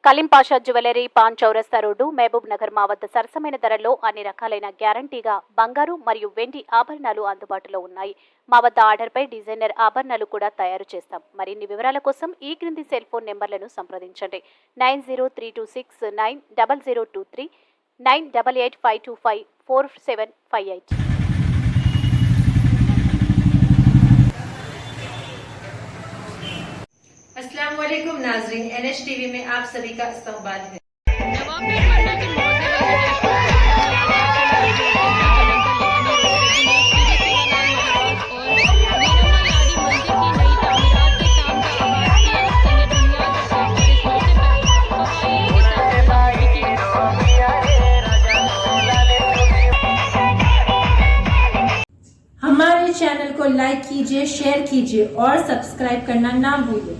Salim Pasha jewellery, pan చౌరస్తా road, Mahabub Nagar మా వద్ద సరసమైన ధరల్లో అన్ని రకాలైన గ్యారంటీగా బంగారు మరియు వెండి ఆభరణాలు అందుబాటులో ఉన్నాయి. మా వద్ద ఆర్డర్పై డిజైనర్ ఆభరణాలు కూడా తయారు చేస్తాం. మరిన్ని వివరాల కోసం ఈ క్రింది సెల్ ఫోన్ నెంబర్లను సంప్రదించండి. 9032690023, 9885254758. अस्सलाम वालेकुम नाज़रीन, NH टीवी में आप सभी का इस्तकबाल है। हमारे चैनल को लाइक कीजिए, शेयर कीजिए और सब्सक्राइब करना ना भूलिए।